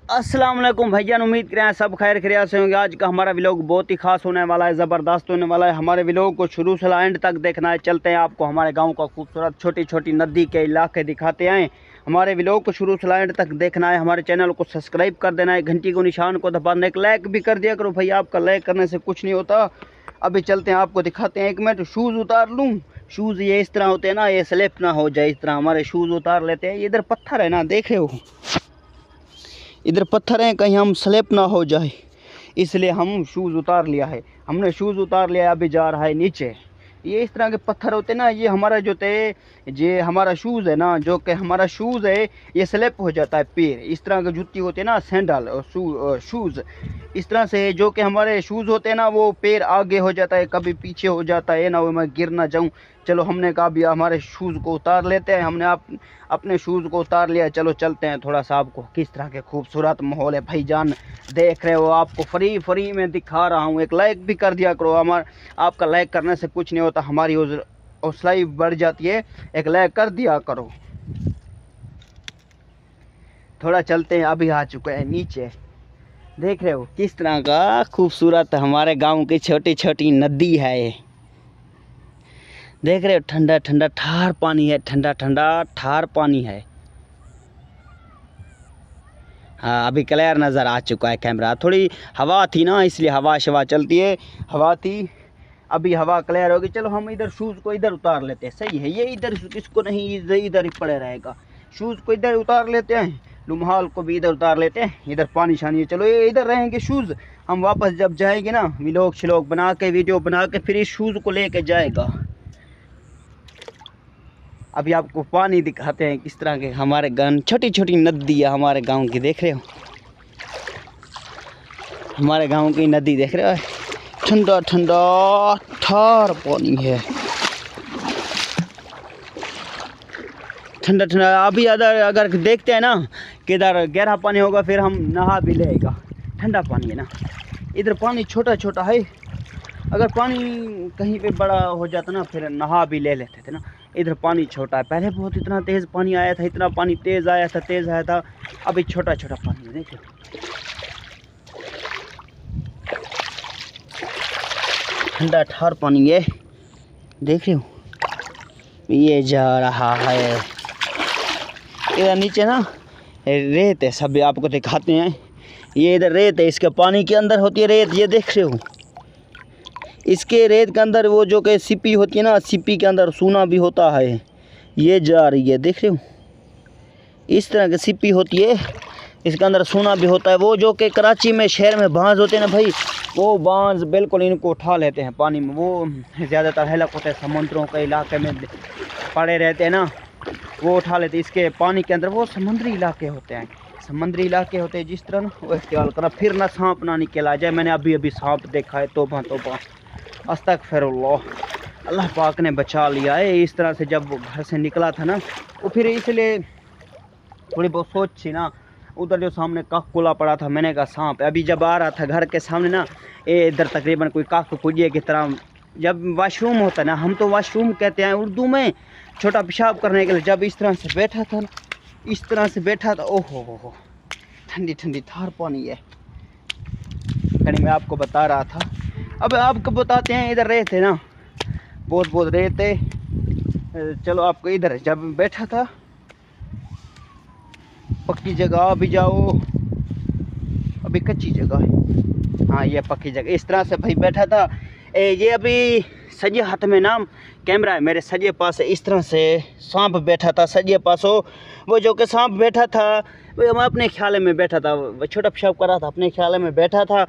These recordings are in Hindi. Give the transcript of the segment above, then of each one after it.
अस्सलाम वालेकुम भाईजान, उम्मीद करें सब खैर खैरियत से होंगे। आज का हमारा व्लॉग बहुत ही खास होने वाला है, ज़बरदस्त होने वाला है। हमारे व्लॉग को शुरू से एंड तक देखना है। चलते हैं आपको हमारे गांव का खूबसूरत छोटी छोटी नदी के इलाके दिखाते हैं। हमारे व्लॉग को शुरू से एंड तक देखना है। हमारे चैनल को सब्सक्राइब कर देना है, घंटी को निशान को दबाना, एक लाइक भी कर दिया करो भाई, आपका लाइक करने से कुछ नहीं होता। अभी चलते हैं, आपको दिखाते हैं। 1 मिनट शूज़ उतार लूँ। शूज़ ये इस तरह होते हैं ना, ये स्लिप ना हो जाए, इस तरह हमारे शूज़ उतार लेते हैं। इधर पत्थर है ना, देख रहे हो, इधर पत्थर हैं, कहीं हम स्लिप ना हो जाए, इसलिए हम शूज़ उतार लिया है। हमने शूज़ उतार लिया, अभी जा रहा है नीचे। ये इस तरह के पत्थर होते हैं ना, ये हमारा जो थे, ये हमारा शूज़ है ना, जो कि हमारा शूज़ है, ये स्लिप हो जाता है पैर। इस तरह के जूती होते हैं ना, सैंडल और शूज़, इस तरह से जो कि हमारे शूज़ होते हैं ना, वो पैर आगे हो जाता है, कभी पीछे हो जाता है ना, वो मैं गिर ना जाऊँ। चलो हमने कहा भी हमारे शूज़ को उतार लेते हैं। हमने अपने शूज़ को उतार लिया। चलो चलते हैं, थोड़ा सा आपको किस तरह के खूबसूरत माहौल है भाईजान, देख रहे हो, आपको फ्री में दिखा रहा हूँ। एक लाइक भी कर दिया करो, आपका लाइक करने से कुछ नहीं होता, हमारी हौसला ही बढ़ जाती है। एक लाइक कर दिया करो। थोड़ा चलते हैं, अभी आ चुके हैं नीचे। देख रहे हो किस तरह का खूबसूरत हमारे गांव की छोटी छोटी नदी है ये। देख रहे हो, ठंडा ठंडा ठार पानी है, ठंडा ठंडा ठार पानी है। हाँ, अभी क्लियर नज़र आ चुका है कैमरा। थोड़ी हवा थी ना, इसलिए हवा शवा चलती है, हवा थी, अभी हवा क्लियर होगी। चलो हम इधर शूज़ को इधर उतार लेते हैं। सही है, ये इधर इसको नहीं, इधर ही पड़े रहेगा। शूज़ को इधर उतार लेते हैं, रुमाल को भी इधर उतार लेते हैं। इधर पानी शानी है, चलो ये इधर रहेंगे शूज़। हम वापस जब जाएंगे ना, व्लॉग शिलॉग बना के, वीडियो बना के, फिर इस शूज़ को लेके जाएगा। अभी आपको पानी दिखाते हैं किस तरह के हमारे गांव, छोटी छोटी नदी है हमारे गांव की। देख रहे हो, हमारे गांव की नदी देख रहे हो, ठंडा ठंडा ठार पानी है, ठंडा ठंडा। अभी अगर देखते हैं ना कि इधर गहरा पानी होगा, फिर हम नहा भी लेगा। ठंडा पानी है ना, इधर पानी छोटा छोटा है। अगर पानी कहीं पे बड़ा हो जाता ना, फिर नहा भी ले लेते थे ना। इधर पानी छोटा है, पहले बहुत इतना तेज़ पानी आया था, इतना पानी तेज़ आया था। अभी छोटा छोटा पानी है, देखो। ठंडा ठार पानी है, देख रहे हो, ये जा रहा है। इधर नीचे ना रेत है, सब आपको दिखाते हैं। ये इधर रेत है, इसके पानी के अंदर होती है रेत, ये देख रहे हो। इसके रेत के अंदर वो जो कि सिप्पी होती है ना, सिप्पी के अंदर सोना भी होता है। ये जा रही है, देख रहे हो, इस तरह की सिप्पी होती है, इसके अंदर सोना भी होता है। वो जो कि कराची में शहर में बांस होते हैं ना भाई, वो बांस बिल्कुल इनको उठा लेते हैं पानी में। वो ज़्यादातर हेलक होते हैं, समुद्रों के इलाके में पड़े रहते हैं ना, वो उठा लेते हैं इसके पानी के अंदर। वो समुद्री इलाके होते हैं, जिस तरह ना, वो इख्तियार करा, फिर ना सांप ना निकल आ जाए। मैंने अभी सांप देखा है, तौबा तौबा, अस्तगफिरुल्लाह, अल्लाह पाक ने बचा लिया है। इस तरह से जब वो घर से निकला था ना, वो फिर इसलिए थोड़ी बहुत सोच थी ना, उधर जो सामने काक खुला पड़ा था, मैंने कहा सांप है। अभी जब आ रहा था घर के सामने ना, ये इधर तकरीबन कोई काक कुजिए की तरह, जब वाशरूम होता है ना, हम तो वाशरूम कहते हैं उर्दू में, छोटा पेशाब करने के लिए, जब इस तरह से बैठा था ना, इस तरह से बैठा था, ओहो हो, ठंडी ठंडी ठार पानी है। मैं आपको बता रहा था, अब आपको बताते हैं। इधर रेत है ना, बहुत रेत है। चलो आपको इधर जब बैठा था, पक्की जगह, अभी जाओ, अभी कच्ची जगह है। हाँ, ये पक्की जगह, इस तरह से भाई बैठा था। ये अभी सजे हाथ में ना कैमरा है मेरे, सजे पास इस तरह से सांप बैठा था, सजे पास हो। वो जो कि सांप बैठा था, वो मैं अपने ख्याल में बैठा था, वो छोटा पेशाब कर रहा था, अपने ख्याल में बैठा था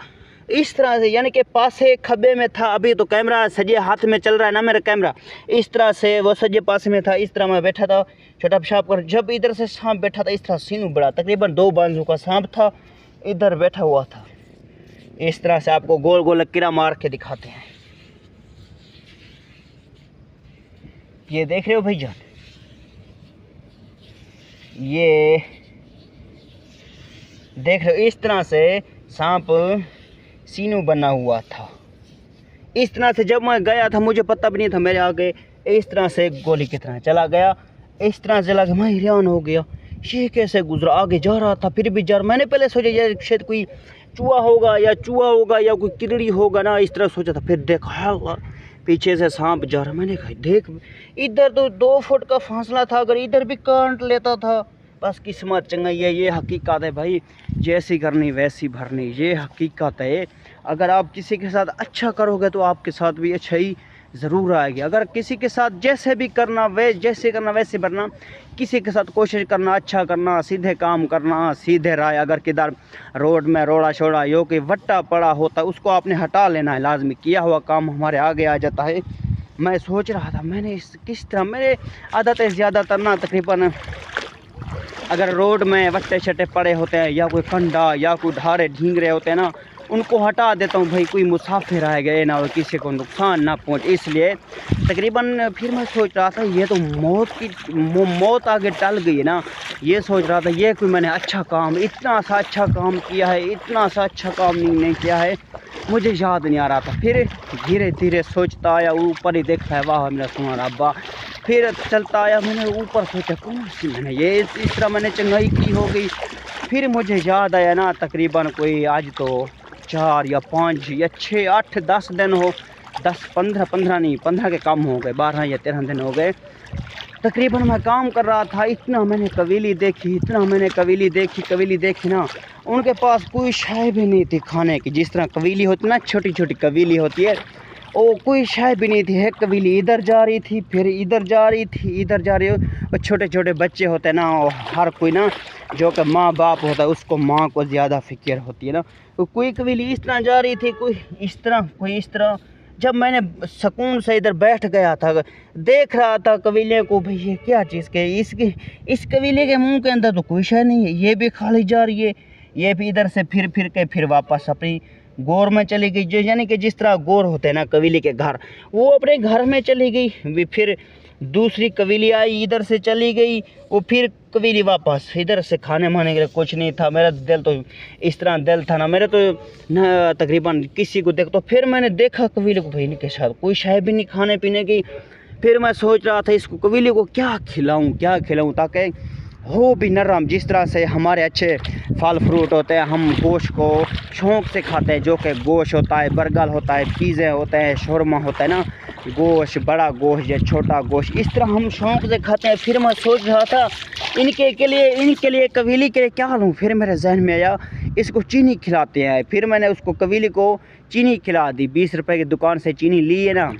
इस तरह से, यानी कि पासे खब्बे में था। अभी तो कैमरा सजे हाथ में चल रहा है ना मेरा कैमरा, इस तरह से वो सजे पास में था, इस तरह मैं बैठा था छोटा पेशाब कर। जब इधर से सांप बैठा था, इस तरह सीनू बड़ा, तकरीबन 2 बांसों का सांप था, इधर बैठा हुआ था। इस तरह से आपको गोल गोल लकीरा मार के दिखाते हैं। ये देख रहे हो भाईजान, ये देख रहे हो, इस तरह से सांप सीनू बना हुआ था। इस तरह से जब मैं गया था, मुझे पता भी नहीं था, मेरे आगे इस तरह से गोली की तरह चला गया, इस तरह से चला गया, मैं हैरान हो गया। ये कैसे गुजरा, आगे जा रहा था फिर भी जा रहा। मैंने पहले सोचा यार शायद कोई चूहा होगा या कोई किरड़ी होगा ना, इस तरह सोचा था। फिर देखा अल्लाह पीछे से सांप जा रहा। मैंने कहा देख इधर तो 2 फुट का फासला था, अगर इधर भी काट लेता था। बस किस्मत चंगाई है, ये हकीकत है भाई, जैसी करनी वैसी भरनी, ये हकीकत है। अगर आप किसी के साथ अच्छा करोगे तो आपके साथ भी अच्छा ही ज़रूर आएगी। अगर किसी के साथ जैसे करना वैसे भरना। किसी के साथ कोशिश करना अच्छा करना, सीधे काम करना, सीधे राय। अगर किधर रोड में रोड़ा शोड़ा यो कि वट्टा पड़ा होता है उसको आपने हटा लेना है लाजमी, किया हुआ काम हमारे आगे आ जाता है। मैं सोच रहा था मैंने किस तरह मेरे आदत है ज़्यादातर ना तकरीबन अगर रोड में वट्टे शट्टे पड़े होते हैं या कोई कंडा या कोई ढारे ढींगरे होते हैं ना, उनको हटा देता हूँ भाई, कोई मुसाफिर आए गए ना और किसी को नुकसान ना पहुँचे। इसलिए तकरीबन फिर मैं सोच रहा था ये तो मौत आगे टल गई है ना। ये सोच रहा था ये कोई मैंने अच्छा काम, इतना सा अच्छा काम किया है, इतना सा अच्छा काम नहीं किया है, मुझे याद नहीं आ रहा था। फिर धीरे धीरे सोचता आया, ऊपर ही देखता है वाह मेरा सुना अब्बा। फिर चलता आया, मैंने ऊपर सोचा कौन सी मैंने ये इस तरह मैंने चंगाई की हो गई। फिर मुझे याद आया ना तकरीबन कोई आज तो 4 या 5 या 6 8 10 दिन हो, 10 15 नहीं 15 के कम हो गए, 12 या 13 दिन हो गए तकरीबन। मैं काम कर रहा था, इतना मैंने कबीली देखी ना, उनके पास कोई शय भी नहीं थी खाने की। जिस तरह कबीली होती ना, छोटी छोटी कबीली होती है, वो कोई शय भी नहीं थी। है कबीली इधर जा रही थी, फिर इधर जा रही और छोटे छोटे बच्चे होते हैं ना, हर कोई ना जो कि माँ बाप होता है उसको माँ को ज़्यादा फिक्र होती है ना। तो कोई कबीली इस तरह जा रही थी, कोई इस तरह। जब मैंने सुकून से इधर बैठ गया था, देख रहा था कबीले को, भाई ये क्या चीज़ के इस कबीले के मुंह के अंदर तो कोई शय नहीं है, ये भी खाली जा रही है, ये भी इधर से फिर के फिर वापस अपनी गोर में चली गई। जो यानी कि जिस तरह गोर होते हैं ना कबीले के घर, वो अपने घर में चली गई। फिर दूसरी कबीली आई, इधर से चली गई, वो फिर कबीली वापस। इधर से खाने माने के लिए कुछ नहीं था। मेरा दिल तो इस तरह दिल था ना, मेरा तो न तकरीबन किसी को देख तो फिर मैंने देखा कबीले को, भाई इनके साथ कोई शय भी नहीं खाने पीने की। फिर मैं सोच रहा था इसको कबीले को क्या खिलाऊं ताकि हो भी नरम। जिस तरह से हमारे अच्छे फल फ्रूट होते हैं, हम गोश्त को शौक़ से खाते हैं, जो कि गोश्त होता है, बर्गर होता है, पिज़्ज़े होते हैं, शौरमा होता है ना, गोश्त बड़ा गोश्त या छोटा गोश्त, इस तरह हम शौक़ से खाते हैं। फिर मैं सोच रहा था इनके लिए कबीली के लिए क्या लूँ। फिर मेरे जहन में आया इसको चीनी खिलाते हैं। फिर मैंने उसको कबीली को चीनी खिला दी। 20 रुपए की दुकान से चीनी ली है ना,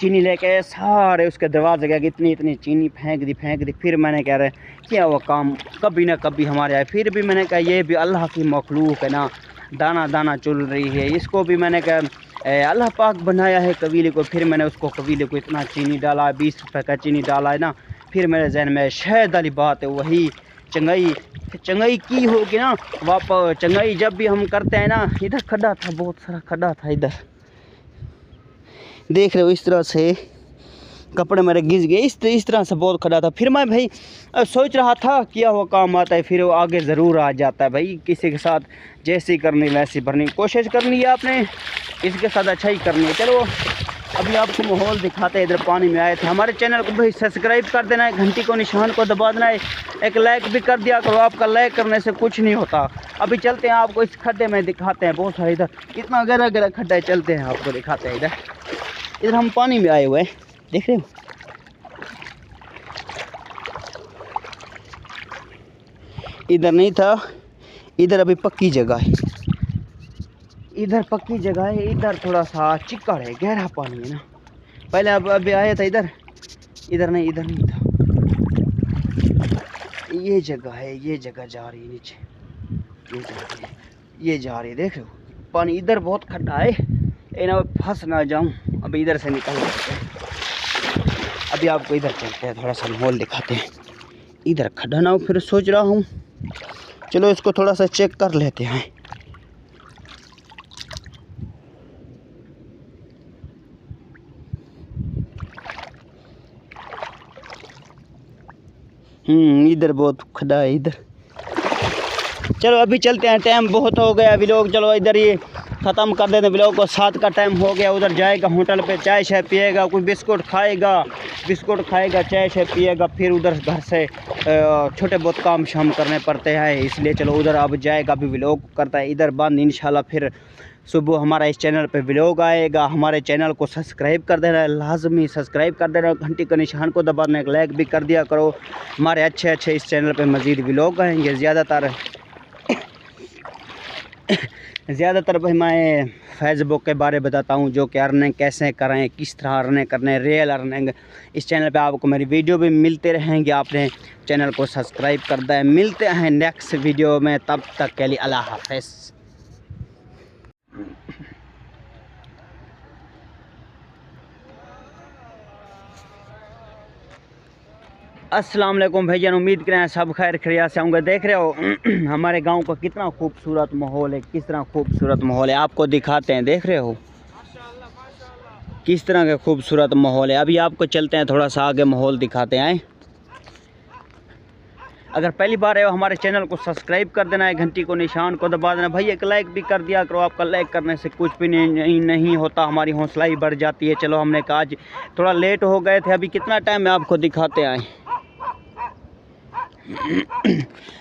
चीनी लेके सारे उसके दरवाजे गया, इतनी चीनी फेंक दी। फिर मैंने कह रहे क्या वो काम कभी ना कभी हमारे आए। फिर भी मैंने कहा ये भी अल्लाह की मखलूक है ना, दाना चुल रही है, इसको भी मैंने कहा अल्लाह पाक बनाया है कबीले को। फिर मैंने उसको कबीले को इतना चीनी डाला, 20 रुपए का चीनी डाला है ना। फिर मेरे जहन में शायद वाली बात है, वही चंगाई की होगी ना। वापस चंगाई जब भी हम करते हैं ना, इधर खड्डा था, बहुत सारा खड्डा था इधर, देख रहे हो, इस तरह से कपड़े मेरे घिस गए, इस तरह से बहुत खड़ा था। फिर मैं भाई सोच रहा था किया हुआ काम आता है, फिर वो आगे ज़रूर आ जाता है भाई। किसी के साथ जैसी करनी वैसी भरनी, कोशिश करनी है आपने, इसके साथ अच्छा ही करनी है। चलो अभी आपको माहौल दिखाते हैं, इधर पानी में आए थे। हमारे चैनल को भाई सब्सक्राइब कर देना है, घंटी को निशान को दबा देना है, एक लाइक भी कर दिया करो, आपका लाइक करने से कुछ नहीं होता। अभी चलते हैं, आपको इस खड्डे में दिखाते हैं, बहुत सारे इधर इतना गहरा खड्डा है, चलते हैं आपको दिखाते हैं। इधर हम पानी में आए हुए हैं, देख रहे हो। इधर नहीं था, इधर अभी पक्की जगह है, इधर पक्की जगह है, इधर थोड़ा सा चिक्कड़ है, गहरा पानी है ना। पहले अभी आया था इधर नहीं था। ये जगह है, ये जगह जा रही है नीचे, ये जा रही है, देख रहे हो पानी। इधर बहुत खड्डा है, ना फंस ना जाऊं। अभी इधर से निकल जाते हैं, अभी आपको इधर चलते हैं, थोड़ा सा माहौल दिखाते हैं। इधर खड्डा ना हो, फिर सोच रहा हूँ चलो इसको थोड़ा सा चेक कर लेते हैं। इधर बहुत खड्डा है इधर। चलो अभी चलते हैं, टाइम बहुत हो गया अभी लोग। चलो इधर ये ख़त्म कर देते व्लॉग को। 7 का टाइम हो गया, उधर जाएगा होटल पे, चाय शाय पिएगा, कोई बिस्कुट खाएगा चाय शाय पिएगा, फिर उधर घर से छोटे बहुत काम शाम करने पड़ते हैं, इसलिए चलो उधर अब जाएगा, अभी व्लॉग करता है इधर बंद। इंशाल्लाह फिर सुबह हमारा इस चैनल पे व्लॉग आएगा। हमारे चैनल को सब्सक्राइब कर देना, लाजमी सब्सक्राइब कर देना, घंटी के निशान को दबाना, एक लाइक भी कर दिया करो। हमारे अच्छे इस चैनल पे मज़ीद व्लॉग आएंगे। ज़्यादातर भाई मैं फेसबुक के बारे बताता हूँ, जो कि अर्निंग कैसे करें, किस तरह अर्निंग करने, रियल अर्निंग। इस चैनल पे आपको मेरी वीडियो भी मिलते रहेंगे। आपने चैनल को सब्सक्राइब कर दिया। मिलते हैं नेक्स्ट वीडियो में, तब तक के लिए अल्लाह हाफ़िज़। अस्सलाम वालेकुम भाईजान, उम्मीद करें सब खैर खैरियत से होंगे। देख रहे हो हमारे गांव का कितना खूबसूरत माहौल है, किस तरह खूबसूरत माहौल है, आपको दिखाते हैं। देख रहे हो किस तरह का खूबसूरत माहौल है। अभी आपको चलते हैं थोड़ा सा आगे, माहौल दिखाते हैं। अगर पहली बार है हमारे चैनल को सब्सक्राइब कर देना है, घंटी को निशान को दबा देना। भाई एक लाइक भी कर दिया करो, आपका लाइक करने से कुछ भी नहीं होता, हमारी हौसला ही बढ़ जाती है। चलो हमने कहा आज थोड़ा लेट हो गए थे, अभी कितना टाइम है आपको दिखाते आए।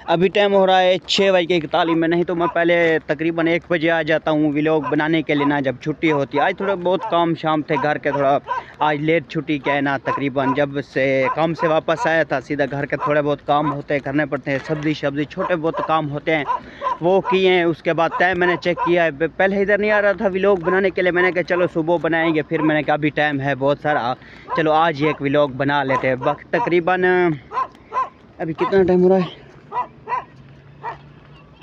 अभी टाइम हो रहा है 6:41 में। नहीं तो मैं पहले तकरीबन 1 बजे आ जाता हूँ व्लॉग बनाने के लिए ना, जब छुट्टी होती है। आज थोड़ा बहुत काम शाम थे घर के, थोड़ा आज लेट छुट्टी क्या है ना, तकरीबन जब से काम से वापस आया था सीधा घर के थोड़े बहुत काम होते हैं, करने पड़ते हैं, सब्ज़ी छोटे बहुत काम होते हैं वो किए हैं। उसके बाद टाइम मैंने चेक किया है, पहले इधर नहीं आ रहा था व्लॉग बनाने के लिए, मैंने कहा चलो सुबह बनाएंगे, फिर मैंने कहा अभी टाइम है बहुत सारा, चलो आज एक व्लॉग बना लेते हैं। वक्त तकरीबन अभी कितना टाइम हो रहा है,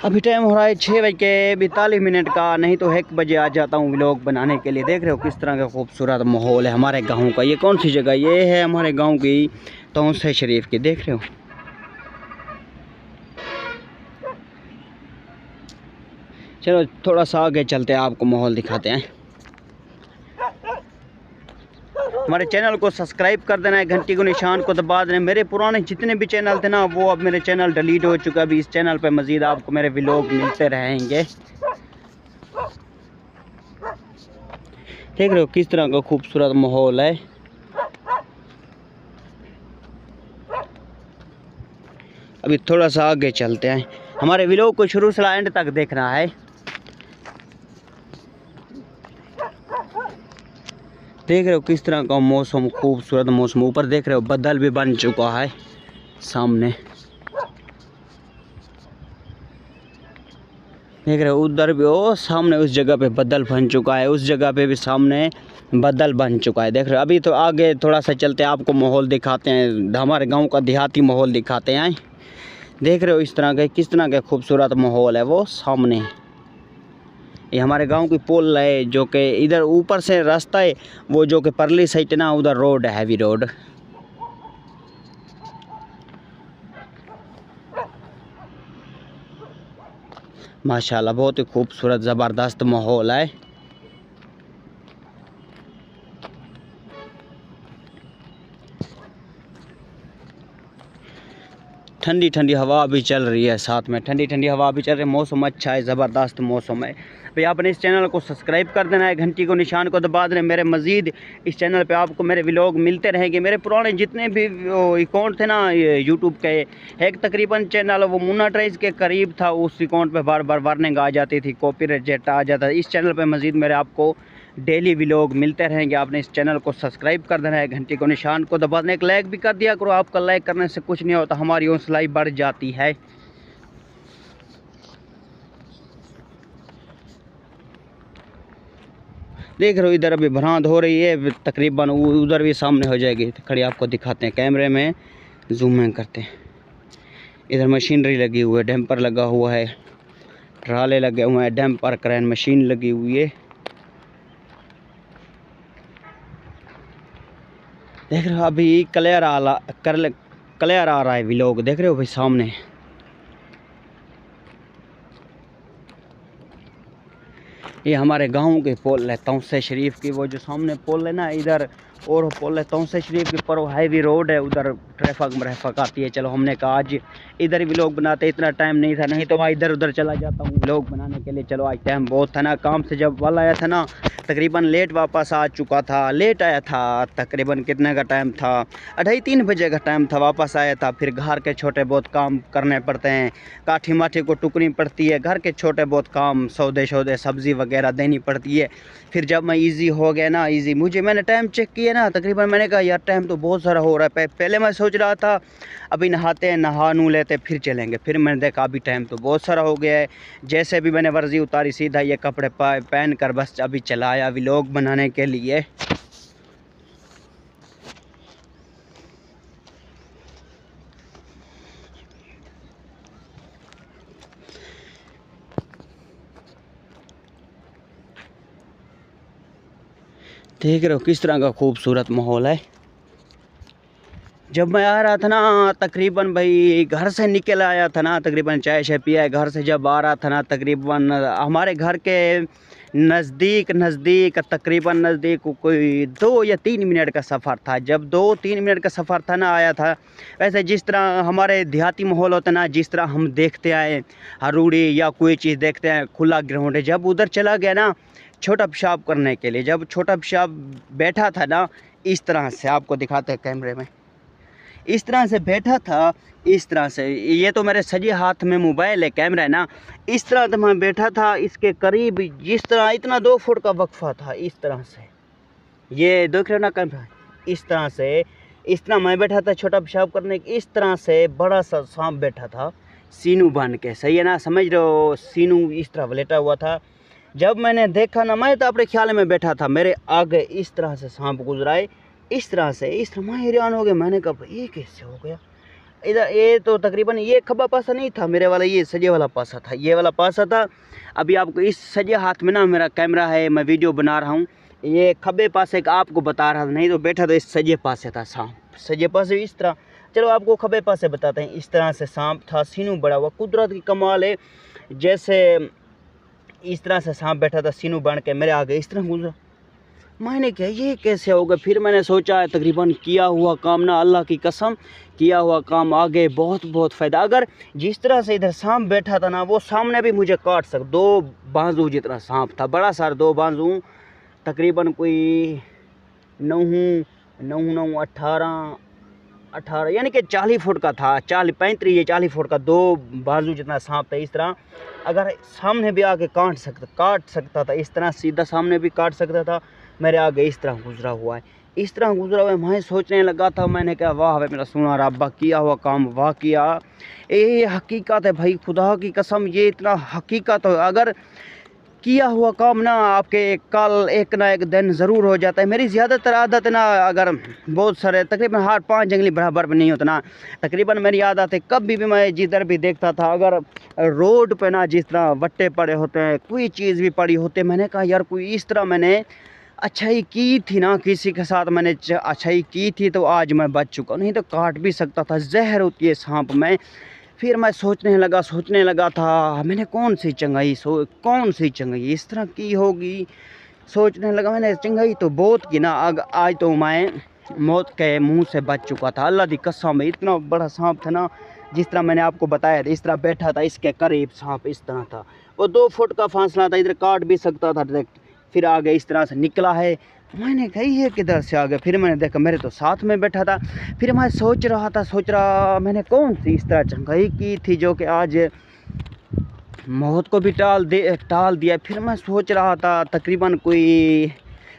अभी टाइम हो रहा है 6:42 का। नहीं तो 1 बजे आ जाता हूँ व्लॉग बनाने के लिए। देख रहे हो किस तरह का खूबसूरत माहौल है हमारे गांव का। ये कौन सी जगह, ये है हमारे गांव की तौसे शरीफ की। देख रहे हो चलो थोड़ा सा आगे चलते हैं, आपको माहौल दिखाते हैं। हमारे चैनल को सब्सक्राइब कर देना है, घंटी को निशान को दबा देना। मेरे पुराने जितने भी चैनल थे ना, वो अब मेरे चैनल डिलीट हो चुका है। अभी इस चैनल पे मज़ीद आपको मेरे व्लॉग मिलते रहेंगे। देख रहे हो किस तरह का खूबसूरत माहौल है। अभी थोड़ा सा आगे चलते हैं, हमारे व्लॉग को शुरू से एंड तक देखना है। देख रहे हो किस तरह का मौसम, खूबसूरत मौसम। ऊपर देख रहे हो बादल भी बन चुका है सामने। देख रहे हो उधर भी, ओ सामने उस जगह पे बादल बन चुका है, उस जगह पे भी सामने बादल बन चुका है। देख रहे हो अभी तो आगे थोड़ा सा चलते हैं, आपको माहौल दिखाते हैं, हमारे गांव का देहाती माहौल दिखाते हैं। देख रहे हो इस तरह का किस तरह का खूबसूरत माहौल है। वो सामने ये हमारे गांव की पुल है, जो कि इधर ऊपर से रास्ता है, वो जो कि परली साइड ना, उधर रोड है, हैवी रोड। माशाल्लाह बहुत ही खूबसूरत ज़बरदस्त माहौल है। ठंडी ठंडी हवा भी चल रही है, साथ में ठंडी ठंडी हवा भी चल रही है। मौसम अच्छा है, ज़बरदस्त मौसम है। भाई आपने इस चैनल को सब्सक्राइब कर देना है, घंटी को निशान को दबा देना। मेरे मज़ीद इस चैनल पे आपको मेरे व्लॉग मिलते रहेंगे। मेरे पुराने जितने भी अकाउंट थे ना यूट्यूब के, एक तकरीबन चैनल वो मोनेटाइज के करीब था, उस अकाउंट पे बार बार वार्निंग आ जाती थी, कॉपीराइट आ जाता था। इस चैनल पे मज़ीद मेरे आपको डेली व्लॉग मिलते रहेंगे। आपने इस चैनल को सब्सक्राइब कर देना है, घंटी को निशान को दबा देना, एक लाइक भी कर दिया करो। आपका लाइक करने से कुछ नहीं होता, हमारी हौसला ही बढ़ जाती है। देख रहे हो इधर अभी भरांत हो रही है, तकरीबन उधर भी सामने हो जाएगी। खड़ी आपको दिखाते हैं, कैमरे में जूम इन करते हैं। इधर मशीनरी लगी हुई है, डैम्पर लगा हुआ है, ट्राले लगे हुए हैं, डैम्पर क्रेन मशीन लगी हुई है। देख रहे हो अभी क्लियर आ रहा है व्लॉग। देख रहे हो भाई सामने ये हमारे गांव के पुल है, तौसे शरीफ की। वो जो सामने पुल है ना इधर, और पुल है तौसे शरीफ के पर, हाईवे रोड है, उधर ट्रैफिक मरफक आती है। चलो हमने कहा आज इधर भी व्लॉग बनाते, इतना टाइम नहीं था, नहीं तो मैं इधर उधर चला जाता हूँ व्लॉग बनाने के लिए। चलो आज टाइम बहुत था ना, काम से जब वाला आया था ना तकरीबन लेट वापस आ चुका था, लेट आया था। तकरीबन कितने का टाइम था, 2:30 बजे का टाइम था, वापस आया था। फिर घर के छोटे बहुत काम करने पड़ते हैं, काठी माठी को टुकनी पड़ती है, घर के छोटे बहुत काम सौदे शौदे सब्ज़ी वगैरह देनी पड़ती है। फिर जब मैं इजी हो गया ना, इजी मैंने टाइम चेक किया ना, तकरीबन मैंने कहा यार टाइम तो बहुत सारा हो रहा है। पहले मैं सोच रहा था अभी नहाते हैं, नहा नू लेते फिर चलेंगे, फिर मैंने देखा अभी टाइम तो बहुत सारा हो गया है। जैसे भी मैंने वर्जी उतारी, सीधा ये कपड़े पहन कर बस अभी चलाया व्लॉग बनाने के लिए। देख रहे हो किस तरह का खूबसूरत माहौल है। जब मैं आ रहा था ना तकरीबन भाई घर से निकल आया था ना, तकरीबन चाय शाय पिया है, घर से जब आ रहा था ना तकरीबन हमारे घर के नज़दीक तकरीबन नज़दीक कोई 2 या 3 मिनट का सफ़र था। जब 2-3 मिनट का सफ़र था ना आया था, वैसे जिस तरह हमारे देहाती माहौल होता ना, जिस तरह हम देखते आए हरूड़ी या कोई चीज़ देखते हैं खुला ग्राउंड है, जब उधर चला गया ना छोटा पेशाब करने के लिए, जब छोटा पेशाब बैठा था ना इस तरह से, आपको दिखाते हैं कैमरे में, इस तरह से बैठा था, इस तरह से, ये तो मेरे सजे हाथ में मोबाइल है, कैमरा है ना, इस तरह से मैं बैठा था इसके करीब, जिस तरह इतना 2 फुट का वक्फा था, इस तरह से, ये देख रहे हो ना कैमरा, इस तरह से, इस तरह मैं बैठा था छोटा पेशाब करने, इस तरह से बड़ा सा सांप बैठा था सीनू बन के, सही है ना, समझ रहे हो, सीनू इस तरह लेटा हुआ था। जब मैंने देखा ना, मैं तो अपने ख्याल में बैठा था, मेरे आगे इस तरह से सांप गुजराए, इस तरह से, इस तरह मैं हैरान हो गया, मैंने कहा ये कैसे हो गया इधर। ये तो तकरीबन ये खब्बा पासा नहीं था मेरे वाला, ये सजे वाला पासा था, ये वाला पासा था। अभी आपको इस सजे हाथ में ना मेरा कैमरा है, मैं वीडियो बना रहा हूँ, ये खब्बे पासे का आपको बता रहा था, नहीं तो बैठा तो इस सजे पासे था सांप, सजे पासे इस तरह। चलो आपको खब्बे पासे बताते हैं, इस तरह से सांप था, सीनू बड़ा हुआ, कुदरत की कमाल है। जैसे इस तरह से सांप बैठा था सीनू बन के मेरे आगे इस तरह गुजरा, मैंने कहा ये कैसे होगा। फिर मैंने सोचा तकरीबन किया हुआ काम ना, अल्लाह की कसम किया हुआ काम आगे बहुत फ़ायदा। अगर जिस तरह से इधर सांप बैठा था ना, वो सामने भी मुझे काट सकता, 2 बाजू जितना सांप था, बड़ा सारा 2 बाजू, तकरीबन कोई 9 18 यानी कि 40 फुट का था, 35 या 40 फुट का 2 बाजू जितना सांप था। इस तरह अगर सामने भी आके काट सकता था, इस तरह सीधा सामने भी काट सकता था। मेरे आगे इस तरह गुजरा हुआ है, इस तरह गुजरा हुआ है। मैं सोचने लगा था, मैंने कहा वाह भाई मेरा सुना रब्बा, किया हुआ काम वाह किया। ये हकीकत है भाई, खुदा की कसम, ये इतना हकीकत है। अगर किया हुआ काम ना आपके कल एक ना एक दिन ज़रूर हो जाता है। मेरी ज़्यादातर आदत ना, अगर बहुत सारे तकरीबन हर 5 जंगली बराबर भी नहीं होता ना, तकरीबन मेरी आदत है कभी भी मैं जिधर भी देखता था, अगर रोड पे ना जिस तरह वट्टे पड़े होते हैं, कोई चीज़ भी पड़ी होती, मैंने कहा यार कोई इस तरह मैंने अच्छाई की थी ना, किसी के साथ मैंने अच्छाई की थी तो आज मैं बच चुका, नहीं तो काट भी सकता था, जहर होती है सांप में। फिर मैं सोचने लगा था मैंने कौन सी चंगाई इस तरह की होगी। सोचने लगा मैंने चंगाई तो बहुत की ना, आज तो मैं मौत के मुंह से बच चुका था, अल्लाह की कसम। इतना बड़ा सांप था ना, जिस तरह मैंने आपको बताया था, इस तरह बैठा था, इसके करीब सांप इस तरह था, वो 2 फुट का फासला था, इधर काट भी सकता था डायरेक्ट। फिर आगे इस तरह से निकला है, मैंने कही है किधर से आ गया। फिर मैंने देखा मेरे तो साथ में बैठा था। फिर मैं सोच रहा मैंने कौन सी इस तरह चंगाई की थी जो कि आज मौत को भी टाल दिया। फिर मैं सोच रहा था तकरीबन कोई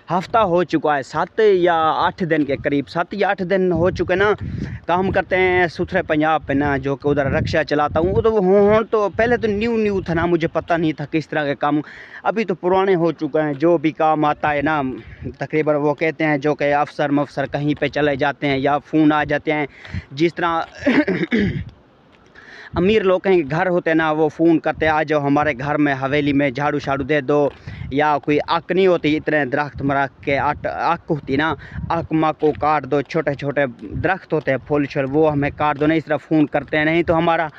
हफ्ता हो चुका है, 7 या 8 दिन के करीब, 7 या 8 दिन हो चुके ना। काम करते हैं सुथरे पंजाब पे ना, जो कि उधर रक्षा चलाता हूँ। वो तो पहले तो न्यू था ना, मुझे पता नहीं था किस तरह के काम, अभी तो पुराने हो चुके हैं। जो भी काम आता है ना तकरीबन वो कहते हैं, जो कि अफसर कहीं पे चले जाते हैं या फ़ोन आ जाते हैं, जिस तरह अमीर लोग के घर होते हैं ना, वो फ़ोन करते हैं आ जाओ हमारे घर में हवेली में झाड़ू शाड़ू दे दो, या कोई आक नहीं होती, इतने दरख्त मरा के आक होती ना, आक माँ को काट दो, छोटे छोटे दरख्त होते हैं फूल शूल, वो हमें काट दो, नहीं इस तरह फ़ोन करते हैं। नहीं तो हमारा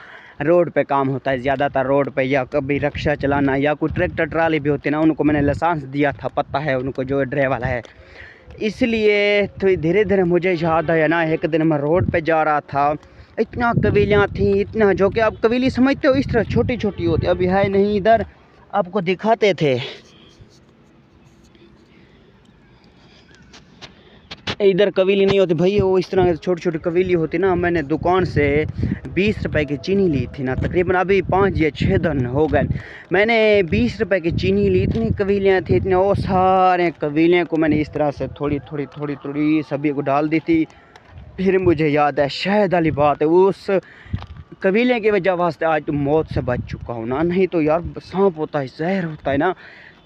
रोड पे काम होता है ज़्यादातर, रोड पे या कभी रिक्शा चलाना, या कोई ट्रैक्टर ट्राली भी होती है ना, उनको मैंने लाइसेंस दिया था, पता है उनको जो ड्राइवर है। इसलिए तो धीरे धीरे मुझे याद आया ना, एक दिन मैं रोड पे जा रहा था, इतना कबीलियाँ थी, इतना, जो कि आप कबीली समझते हो इस तरह छोटी छोटी होती, अभी है नहीं, इधर आपको दिखाते थे। इधर कबीली नहीं होती भाई, वो इस तरह छोटी छोटी कबीली होती ना। मैंने दुकान से 20 रुपए की चीनी ली थी ना, तकरीबन अभी 5 या 6 दिन हो गए, मैंने 20 रुपए की चीनी ली। इतनी कबीलियाँ थी, इतने, वो सारे कबीले को मैंने इस तरह से थोड़ी थोड़ी थोड़ी थोड़ी सभी को डाल दी थी। फिर मुझे याद है, शायद वाली बात है, उस कबीले की वजह वास्ते आज तो मौत से बच चुका हूँ ना, नहीं तो यार सांप होता है, जहर होता है ना,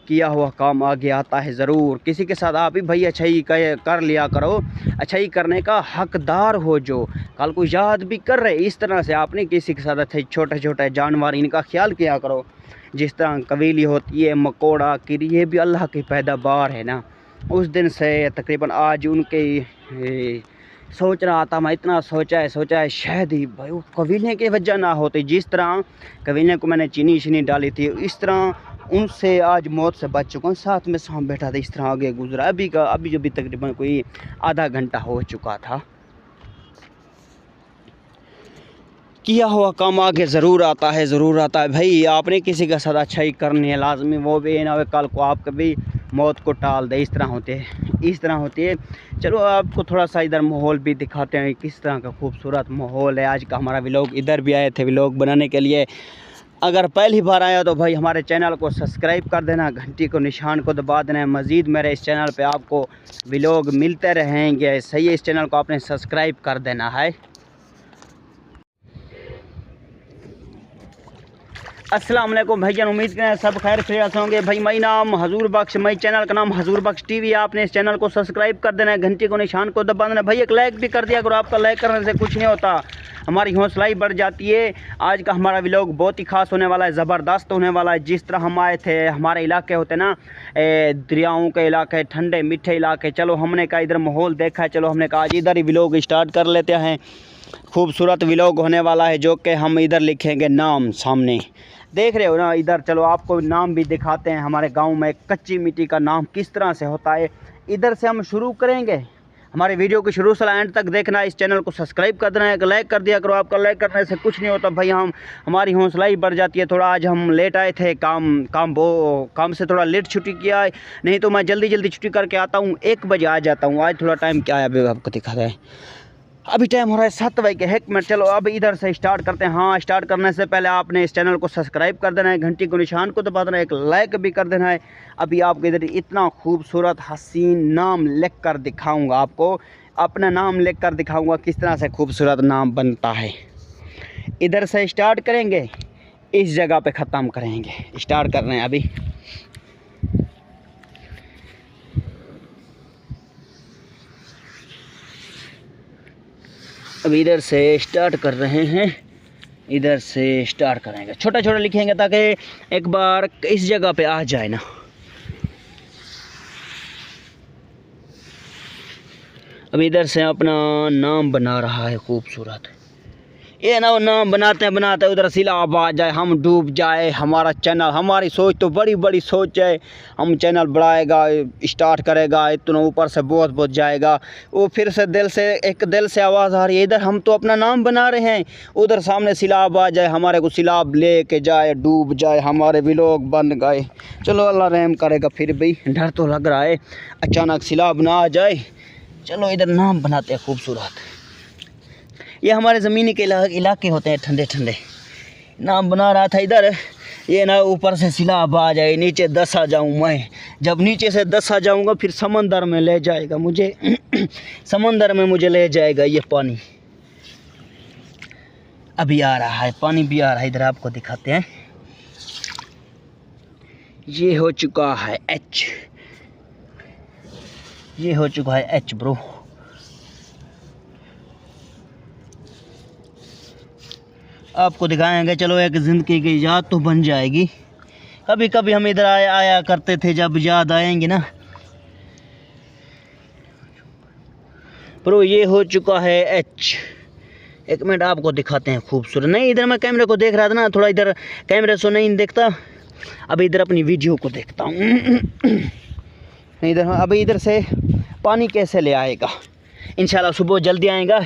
किया हुआ काम आगे आता है ज़रूर। किसी के साथ आप ही भाई अच्छाई कर लिया करो, अच्छाई करने का हकदार हो, जो कल को याद भी कर रहे, इस तरह से आपने किसी के साथ अच्छे छोटे छोटे जानवर इनका ख्याल किया करो। जिस तरह कबीली होती है, मकोड़ा किरी, ये भी अल्लाह की पैदावार है ना। उस दिन से तकरीबन आज उनके सोच रहा था मैं, इतना सोचा है शायद ही भाई वो कबीले की वजह ना होती। जिस तरह कबीले को मैंने चीनी शीनी डाली थी, इस तरह उनसे आज मौत से बच चुका हूँ। साथ में सांप बैठा था, इस तरह आगे गुजरा, अभी तकरीबन कोई आधा घंटा हो चुका था। किया हुआ काम आगे ज़रूर आता है, ज़रूर आता है भाई। आपने किसी का साथ अच्छाई करनी है लाजमी, वो भी ना कल को आप कभी मौत को टाल दे, इस तरह होती है। चलो आपको थोड़ा सा इधर माहौल भी दिखाते हैं, किस तरह का खूबसूरत माहौल है। आज का हमारा व्लॉग, इधर भी आए थे व्लॉग बनाने के लिए। अगर पहली बार आया तो भाई हमारे चैनल को सब्सक्राइब कर देना, घंटी को निशान को दबा देना है। मज़ीद मेरे इस चैनल पे आपको व्लॉग मिलते रहेंगे, सही है, इस चैनल को आपने सब्सक्राइब कर देना है। अस्सलाम वालेकुम भाईजान, उम्मीद करें सब खैर खैरियत से होंगे। भाई मेरा नाम हजूर बख्श, मेरे चैनल का नाम हजूर बख्श टीवी। आपने इस चैनल को सब्सक्राइब कर देना है, घंटी को निशान को दबा देना। भाई एक लाइक भी कर दिया करो, आपका लाइक करने से कुछ नहीं होता, हमारी हौसला ही बढ़ जाती है। आज का हमारा व्लॉग बहुत ही खास होने वाला है, ज़बरदस्त होने वाला है। जिस तरह हम आए थे, हमारे इलाके होते ना दरियाओं के इलाके, ठंडे मीठे इलाके, चलो हमने कहा इधर माहौल देखा है, चलो हमने कहा आज इधर ही व्लॉग स्टार्ट कर लेते हैं। खूबसूरत व्लॉग होने वाला है, जो कि हम इधर लिखेंगे नाम, सामने देख रहे हो ना इधर। चलो आपको नाम भी दिखाते हैं, हमारे गांव में कच्ची मिट्टी का नाम किस तरह से होता है। इधर से हम शुरू करेंगे, हमारे वीडियो को शुरू से एंड तक देखना। इस चैनल को सब्सक्राइब कर देना है, लाइक कर दिया करो, आपका लाइक करने से कुछ नहीं होता भाई, हमारी हौसला ही बढ़ जाती है। थोड़ा आज हम लेट आए थे, काम से थोड़ा लेट छुट्टी किया है, नहीं तो मैं जल्दी छुट्टी करके आता हूँ, 1 बजे आ जाता हूँ। आज थोड़ा टाइम क्या है अभी आपको दिखा रहे हैं, अभी टाइम हो रहा है 7 बजे के 1 मिनट। चलो अब इधर से स्टार्ट करते हैं। हाँ, स्टार्ट करने से पहले आपने इस चैनल को सब्सक्राइब कर देना है, घंटी को निशान को दबा देना है, एक लाइक भी कर देना है। अभी आपको इधर इतना खूबसूरत हसीन नाम लिख कर दिखाऊंगा, आपको अपना नाम लिख कर दिखाऊंगा किस तरह से खूबसूरत नाम बनता है। इधर से स्टार्ट करेंगे, इस जगह पे ख़त्म करेंगे। स्टार्ट कर रहे हैं अभी। अब इधर से स्टार्ट कर रहे हैं, इधर से स्टार्ट करेंगे, छोटा छोटा लिखेंगे ताकि एक बार इस जगह पे आ जाए ना। अब इधर से अपना नाम बना रहा है खूबसूरत, ये ना नाम बनाते उधर सिलाब आ जाए, हम डूब जाए। हमारा चैनल, हमारी सोच तो बड़ी बड़ी सोच है, हम चैनल बढ़ाएगा, स्टार्ट करेगा, इतना ऊपर से बहुत जाएगा। वो फिर से दिल से आवाज़ आ रही है, इधर हम तो अपना नाम बना रहे हैं, उधर सामने सिलाब आ जाए, हमारे को सिलाब ले के जाए, डूब जाए, हमारे व्लॉग बन गए। चलो अल्लाह रहम करेगा, फिर भी डर तो लग रहा है अचानक सिलाब ना आ जाए। चलो इधर नाम बनाते हैं खूबसूरत। ये हमारे ज़मीनी के इलाके होते हैं ठंडे ठंडे। नाम बना रहा था इधर, ये ना ऊपर से सिलाब आ जाए, नीचे दसा जाऊँ मैं। जब नीचे से दसा जाऊँगा फिर समंदर में ले जाएगा मुझे समंदर में मुझे ले जाएगा ये पानी। अभी आ रहा है, पानी भी आ रहा है, इधर आपको दिखाते हैं। ये हो चुका है एच, ये हो चुका है एच ब्रो। आपको दिखाएंगे, चलो एक ज़िंदगी की याद तो बन जाएगी। कभी कभी हम इधर आया करते थे, जब याद आएंगे ना ब्रो। ये हो चुका है एच, 1 मिनट आपको दिखाते हैं खूबसूरत। नहीं, इधर मैं कैमरे को देख रहा था ना, थोड़ा इधर कैमरे से नहीं देखता, अभी इधर अपनी वीडियो को देखता हूँ। नहीं इधर, अभी इधर से पानी कैसे ले आएगा। इंशाल्लाह सुबह जल्दी आएगा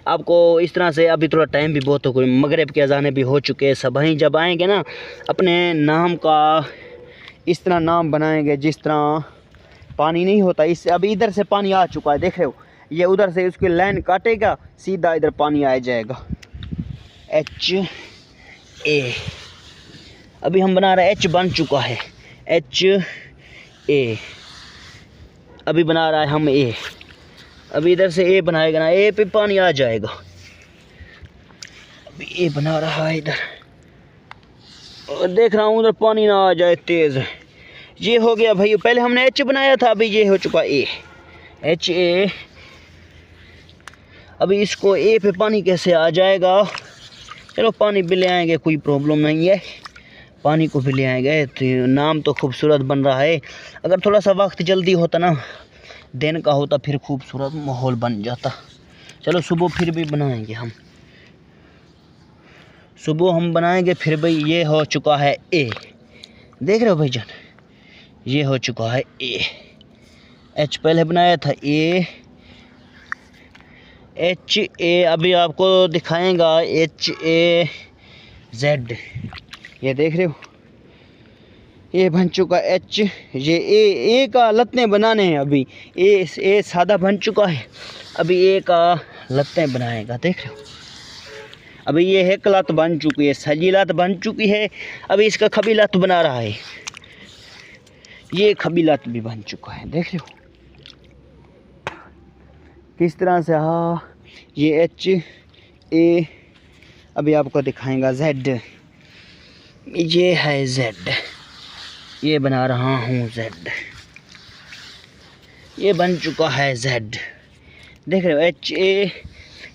आपको इस तरह से। अभी थोड़ा टाइम भी बहुत हो गई, मगरिब के अज़ाने भी हो चुके हैं। सब ही जब आएंगे ना अपने नाम का इस तरह नाम बनाएंगे जिस तरह पानी नहीं होता। इससे अभी इधर से पानी आ चुका है, देख रहे हो। ये उधर से उसकी लाइन काटेगा, सीधा इधर पानी आ जाएगा। HA अभी हम बना रहे हैं, H बन चुका है, HA अभी बना रहा है हम A। अभी इधर से A बनाएगा ना, A पे पानी आ जाएगा। अभी A बना रहा है इधर, और देख रहा हूँ उधर पानी ना आ जाए तेज़। ये हो गया भाई, पहले हमने H बनाया था, अभी ये हो चुका A, HA। अभी इसको A पे पानी कैसे आ जाएगा। चलो पानी भी ले आएंगे, कोई प्रॉब्लम नहीं है, पानी को भी ले आएंगे। तो नाम तो खूबसूरत बन रहा है। अगर थोड़ा सा वक्त जल्दी होता ना, दिन का होता, फिर खूबसूरत माहौल बन जाता। चलो सुबह फिर भी बनाएंगे हम, सुबह हम बनाएंगे फिर भाई। ये हो चुका है A, देख रहे हो भाईजान, ये हो चुका है A। H पहले बनाया था A, HA अभी आपको दिखाएंगा HAZ। ये देख रहे हो, ये बन चुका H। ये A का लत्ते बनाने हैं अभी। A सादा बन चुका है, अभी A का लत्ते बनाएगा, देख रहे हो। अभी ये है लत बन चुकी है, सजी लत बन चुकी है। अभी इसका खबी लत बना रहा है, ये खबी लत भी बन चुका है, देख रहे हो किस तरह से। हाँ ये HA अभी आपको दिखाएंगा Z। ये है Z, ये बना रहा हूँ Z, ये बन चुका है Z, देख रहे हो HA।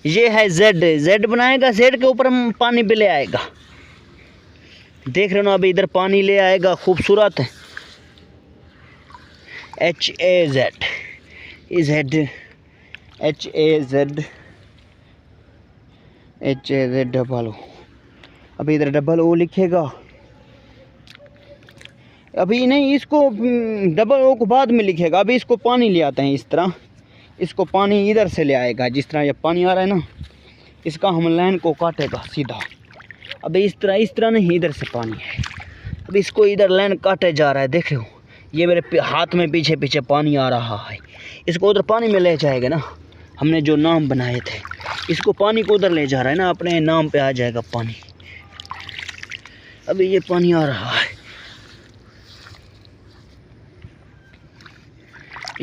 ये है Z बनाएगा, Z के ऊपर हम पानी भी ले आएगा, देख रहे हो ना। अभी इधर पानी ले आएगा खूबसूरत। HAZ double O। अभी इधर डबल O लिखेगा, अभी नहीं, इसको डबल O को बाद में लिखेगा। अभी इसको पानी ले आते हैं इस तरह, इसको पानी इधर से ले आएगा। जिस तरह ये पानी आ रहा है ना, इसका हम लाइन को काटेगा सीधा। अभी इस तरह नहीं, इधर से पानी है। अभी इसको इधर लाइन काटे जा रहा है, देख रहे हो। ये मेरे हाथ में पीछे पीछे पानी आ रहा है, इसको उधर पानी में ले जाएगा ना। हमने जो नाम बनाए थे, इसको पानी को उधर ले जा रहा है ना, अपने नाम पे आ जाएगा पानी। अभी ये पानी आ रहा है,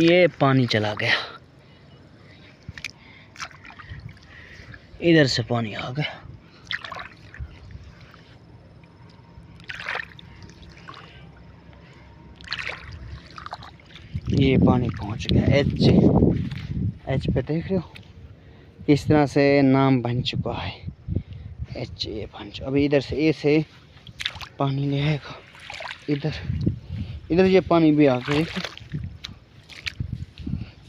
ये पानी चला गया, इधर से पानी आ गया। ये पानी पहुंच गया H पे, देख रहे हो इस तरह से नाम बन चुका है HA बन चुका। अभी इधर से A से पानी ले आएगा, इधर ये पानी भी आ गया, देख रहे हो।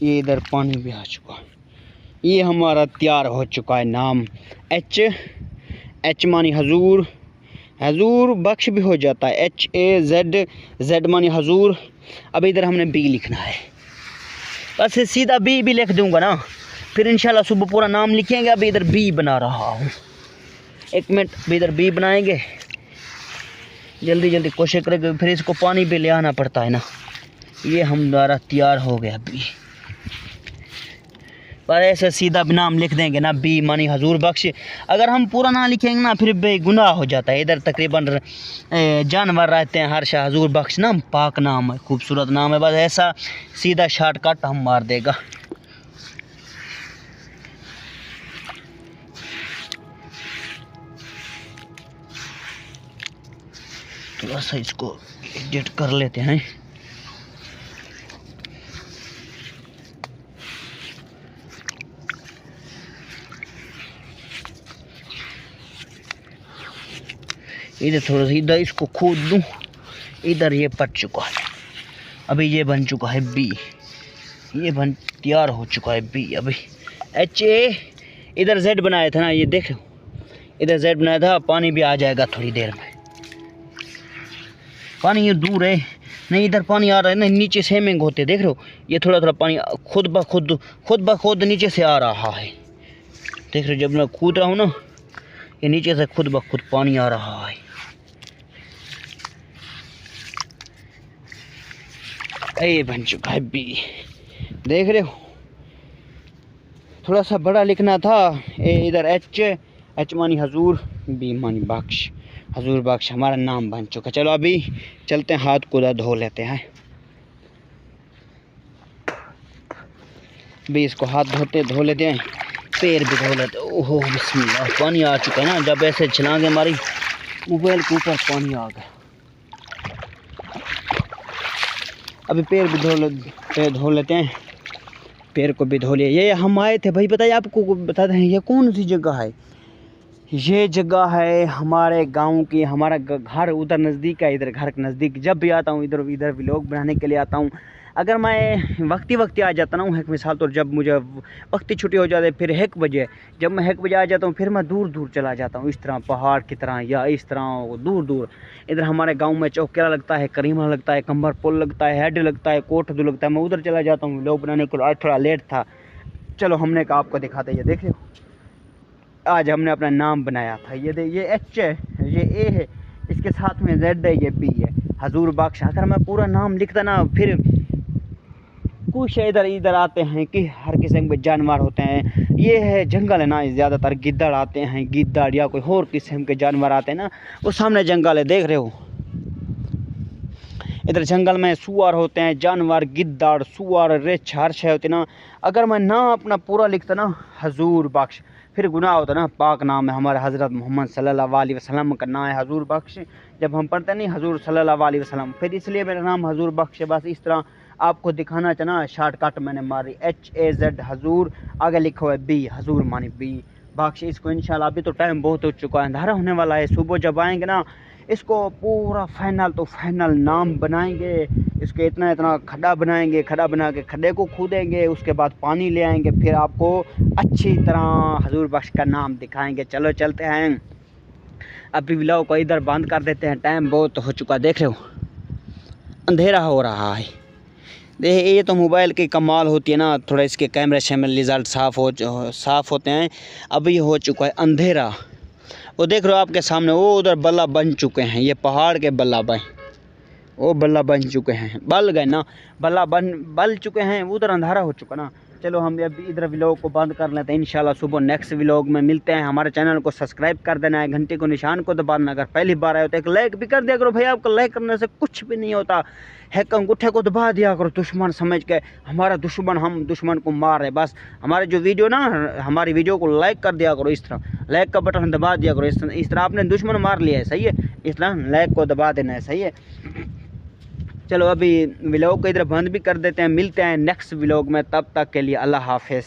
ये इधर पानी भी आ चुका है। ये हमारा तैयार हो चुका है नाम H मानी हजूर, हजूर बख्श भी हो जाता है, HAZ, Z मानी हजूर। अब इधर हमने B लिखना है, बस सीधा B भी लिख दूंगा ना, फिर इंशाल्लाह सुबह पूरा नाम लिखेंगे। अभी इधर B बना रहा हूँ, एक मिनट। अभी इधर B बनाएंगे, जल्दी कोशिश करेंगे। फिर इसको पानी भी ले आना पड़ता है ना। ये हमारा तैयार हो गया B। पर ऐसे सीधा भी नाम लिख देंगे ना, B मानी हजूर बख्श। अगर हम पूरा ना लिखेंगे ना, फिर बेगुनाह हो जाता है। इधर तकरीबन जानवर रहते हैं, हर शाह हजूर बख्श नाम पाक नाम है, खूबसूरत नाम है। बस ऐसा सीधा शॉर्टकट हम मार देगा। थोड़ा सा इसको एडिट कर लेते हैं। इधर थोड़ा सा इधर इसको खोद दूं, इधर ये पट चुका है। अभी ये बन चुका है B, ये बन तैयार हो चुका है B। अभी HA इधर Z बनाया था ना, ये देख इधर Z बनाया था। पानी भी आ जाएगा थोड़ी देर में, पानी ये दूर है, नहीं इधर पानी आ रहा है ना, नीचे स्विमिंग होते देख रहे हो, ये थोड़ा थोड़ा पानी खुद ब खुद नीचे से आ रहा है। देख रहे हो, जब मैं कूद रहा हूँ ना, ये नीचे से खुद ब खुद पानी आ रहा है। अरे भंजू भाई भी देख रहे हो, थोड़ा सा बड़ा लिखना था। इधर एच मानी हजूर, बी मानी बख्श, हजूर बख्श हमारा नाम बन चुका। चलो अभी चलते हैं, हाथ को धो लेते हैं। भी इसको हाथ धो लेते हैं, पैर भी धो लेते हैं। ओहो बिस्मिल्लाह, पानी आ चुका है ना, जब ऐसे छलांगे हमारी मोबाइल के ऊपर पानी आ गया। अभी पैर भी धो लेते हैं, पैर को भी धो लिया। ये हम आए थे भाई, बताइए आपको बताते हैं ये कौन सी जगह है। ये जगह है हमारे गांव की, हमारा घर उधर नज़दीक है। इधर घर के नज़दीक जब भी आता हूँ, इधर व्लॉग बनाने के लिए आता हूँ। अगर मैं वक्ती आ जाता ना, एक मिसाल तो जब मुझे वक्ती छुट्टी हो जाती है, फिर 1 बजे, जब मैं 1 बजे आ जाता हूँ, फिर मैं दूर चला जाता हूँ, इस तरह पहाड़ की तरह या इस तरह दूर। इधर हमारे गांव में चौकेरा लगता है, करीमा लगता है, कंबर पुल लगता है, हेड लगता है, कोटदू लगता है। मैं उधर चला जाता हूँ व्लॉग बनाने के लिए। आज थोड़ा लेट था, चलो हमने कहा आपको दिखाते। ये देख रहे हो, आज हमने अपना नाम बनाया था। ये एच है, ये ए है, इसके साथ में जेड है, ये बी है, हजूर बख्श। अगर मैं पूरा नाम लिखता ना, फिर कुछ इधर आते हैं कि हर किस्म के जानवर होते हैं। ये है जंगल है ना, ज़्यादातर गिद्दड़ आते हैं, गिद्दड़ या कोई और किस्म के जानवर आते हैं ना। वो सामने जंगल है, देख रहे हो, इधर जंगल में सुअर होते हैं, जानवर, गिद्दड़, सुअर, रिछ, हर्ष होते ना। अगर मैं ना अपना पूरा लिखता ना, हजूर बख्श, फिर गुनाह होता ना। पाक नाम है हमारे हज़रत मोहम्मद सल्लल्लाहु अलैहि वसल्लम का नाम है हजूर बख्श। जब हम पढ़ते नहीं हजूर सल्लल्लाहु अलैहि वसल्लम, फिर इसलिए मेरा नाम हजूर बख्श है। बस इस तरह आपको दिखाना चाहना, शॉर्टकट मैंने मारी, HAZ हजूर, आगे लिखा हुआ है बी, हजूर मानी बी बख्श। इसको इंशाल्लाह, अभी तो टाइम बहुत हो चुका है, अंधारा होने वाला है। सुबह जब आएंगे ना, इसको पूरा फाइनल नाम बनाएंगे। इसके इतना खड्डा बनाएंगे, खड्डा बना के खड्डे को खोदेंगे, उसके बाद पानी ले आएंगे, फिर आपको अच्छी तरह हजूर बख्श का नाम दिखाएंगे। चलो चलते हैं, अभी व्लॉग को इधर बंद कर देते हैं, टाइम बहुत हो चुका, देख रहे हो अंधेरा हो रहा है। ये तो मोबाइल की कमाल होती है ना, थोड़ा इसके कैमरे शैमरे रिज़ल्ट साफ़ होते हैं। अभी हो चुका है अंधेरा, वो देख रहे हो आपके सामने, वो उधर बल्ला बन चुके हैं, ये पहाड़ के बल्ला वो बल्ला बन चुके हैं, बल गए ना, बल चुके हैं, उधर अंधारा हो चुका ना। चलो हम अभी इधर व्लॉग को बंद कर लेते हैं, इंशाल्लाह सुबह नेक्स्ट व्लॉग में मिलते हैं। हमारे चैनल को सब्सक्राइब कर देना है, घंटे को निशान को दबाना। अगर पहली बार आए हो तो एक लाइक भी कर दिया करो भाई, आपको लाइक करने से कुछ भी नहीं होता है, अंगूठे को दबा दिया करो दुश्मन समझ के। हमारा दुश्मन, हम दुश्मन को मार रहे, बस हमारे जो वीडियो ना, हमारी वीडियो को लाइक कर दिया करो, इस तरह लाइक का बटन दबा दिया करो, इस तरह आपने दुश्मन मार लिया है, सही है, इस तरह लाइक को दबा देना है, सही है। चलो अभी व्लॉग को इधर बंद भी कर देते हैं, मिलते हैं नेक्स्ट व्लॉग में, तब तक के लिए अल्लाह हाफिज़।